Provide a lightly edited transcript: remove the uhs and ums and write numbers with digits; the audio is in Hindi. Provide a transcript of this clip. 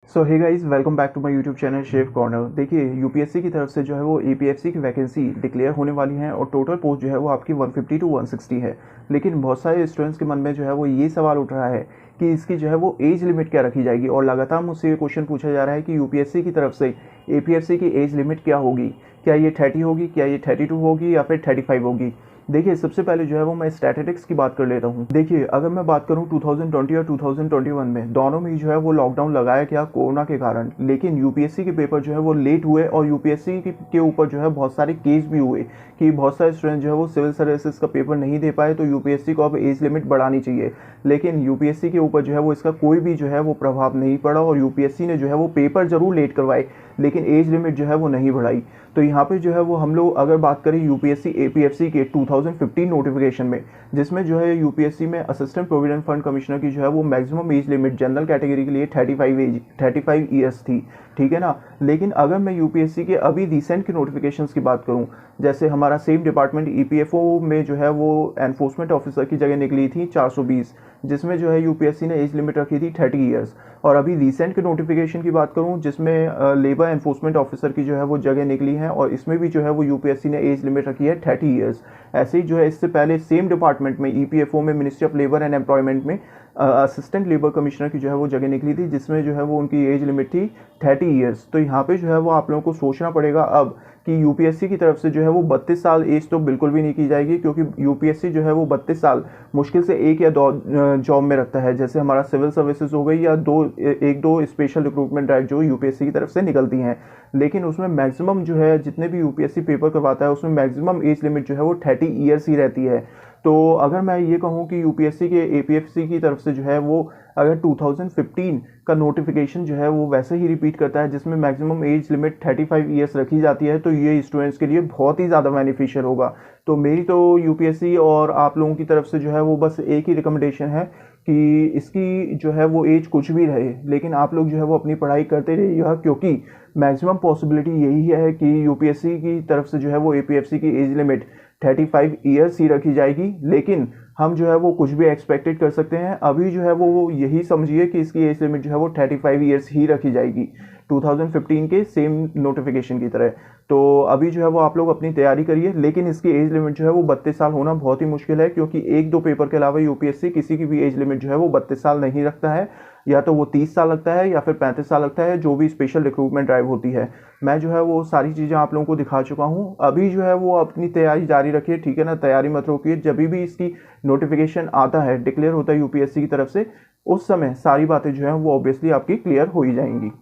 So hey guys, welcome back to my YouTube channel chef corner. देखिए, यूपीएससी की तरफ से जो है वो एपीएफसी की वैकेंसी डिक्लेयर होने वाली है और टोटल पोस्ट जो है वो आपकी 150 टू 160 है। लेकिन बहुत सारे स्टूडेंट्स के मन में जो है वो ये सवाल उठ रहा है कि इसकी जो है वो एज लिमिट क्या रखी जाएगी। और लगातार मुझसे ये क्वेश्चन पूछा जा रहा है कि यूपीएससी की तरफ से एपीएफसी की एज लिमिट क्या होगी, क्या ये 30 होगी, क्या ये 32 होगी या फिर 35 होगी। देखिए, सबसे पहले जो है वो मैं स्टैटिस्टिक्स की बात कर लेता हूँ। देखिए, अगर मैं बात करूँ 2020 और 2021 में, दोनों में ही जो है वो लॉकडाउन लगाया गया कोरोना के कारण। लेकिन यूपीएससी के पेपर जो है वो लेट हुए और यूपीएससी के ऊपर जो है बहुत सारे केस भी हुए कि बहुत सारे स्टूडेंट जो है वो सिविल सर्विसेज का पेपर नहीं दे पाए, तो यूपीएससी को अब एज लिमिट बढ़ानी चाहिए। लेकिन यूपीएससी के ऊपर जो है वो इसका कोई भी जो है वो प्रभाव नहीं पड़ा और यूपीएससी ने जो है वो पेपर जरूर लेट करवाए, लेकिन एज लिमिट जो है वो नहीं बढ़ाई। तो यहाँ पे जो है वो हम लोग अगर बात करें यूपीएससी एपीएफसी के 2015 नोटिफिकेशन में, जिसमें जो है यूपीएससी में असिस्टेंट प्रोविडेंट फंड कमिश्नर की जो है वो maximum age limit general category के लिए 35 ईयर्स थी, ठीक है ना। लेकिन अगर मैं यूपीएससी के अभी रिसेंट के नोटिफिकेशंस की बात करूं, जैसे हमारा सेम डिपार्टमेंट ईपीएफओ में जो है वो एनफोर्समेंट ऑफिसर की जगह निकली थी 420, जिसमें जो है यूपीएससी ने एज लिमिट रखी थी 30 ईयर्स। और अभी रिसेंट के नोटिफिकेशन की बात करूं, जिसमें लेबर एनफोर्समेंट ऑफिसर की जो है वो जगह निकली है और इसमें भी जो है वो यूपीएससी ने एज लिमिट रखी है 30 ईयर्स। ऐसे ही जो है इससे पहले सेम डिपार्टमेंट में ईपीएफओ में ministry of labour and employment में असिस्टेंट लेबर कमिश्नर की जो है वो जगह निकली थी, जिसमें जो है वो उनकी एज लिमिट थी 30 ईयर्स। तो यहाँ पे जो है वो आप लोगों को सोचना पड़ेगा अब कि यूपीएससी की तरफ से जो है वो 32 साल एज तो बिल्कुल भी नहीं की जाएगी, क्योंकि यूपीएससी जो है वो 32 साल मुश्किल से एक या दो जॉब में रखता है, जैसे हमारा सिविल सर्विसेज हो गई या एक दो स्पेशल रिक्रूटमेंट ड्राइव जो यूपीएससी की तरफ से निकलती हैं। लेकिन उसमें मैक्सिमम जो है जितने भी यूपीएससी पेपर करवाता है उसमें मैक्सिमम एज लिमिट जो है वो 30 ईयर्स ही रहती है। तो अगर मैं ये कहूँ कि यूपीएससी के एपीएफसी की तरफ से जो है वो अगर 2015 का नोटिफिकेशन जो है वो वैसे ही रिपीट करता है, जिसमें मैक्सिमम एज लिमिट 35 ईयर्स रखी जाती है, तो ये स्टूडेंट्स के लिए बहुत ही ज़्यादा बेनिफिशियल होगा। तो मेरी तो यूपीएससी और आप लोगों की तरफ से जो है वो बस एक ही रिकमेंडेशन है कि इसकी जो है वो एज कुछ भी रहे, लेकिन आप लोग जो है वो अपनी पढ़ाई करते रहिएगा, क्योंकि मैक्सिमम पॉसिबिलिटी यही है कि यूपीएससी की तरफ से जो है वो एपीएफसी की एज लिमिट 35 ईयर्स ही रखी जाएगी। लेकिन हम जो है वो कुछ भी एक्सपेक्टेड कर सकते हैं। अभी जो है वो यही समझिए कि इसकी एज लिमिट जो है वो 35 ईयर्स ही रखी जाएगी 2015 के सेम नोटिफिकेशन की तरह। तो अभी जो है वो आप लोग अपनी तैयारी करिए, लेकिन इसकी एज लिमिट जो है वो 32 साल होना बहुत ही मुश्किल है, क्योंकि एक दो पेपर के अलावा यूपीएससी किसी की भी एज लिमिट जो है वो 32 साल नहीं रखता है। या तो वो 30 साल लगता है या फिर 35 साल लगता है, जो भी स्पेशल रिक्रूटमेंट ड्राइव होती है। मैं जो है वो सारी चीज़ें आप लोगों को दिखा चुका हूँ। अभी जो है वो अपनी तैयारी जारी रखिए, ठीक है ना। तैयारी मत रोकिए, जब भी इसकी नोटिफिकेशन आता है, डिक्लेयर होता है यूपीएससी की तरफ से, उस समय सारी बातें जो है वो ऑब्वियसली आपकी क्लियर हो ही जाएंगी।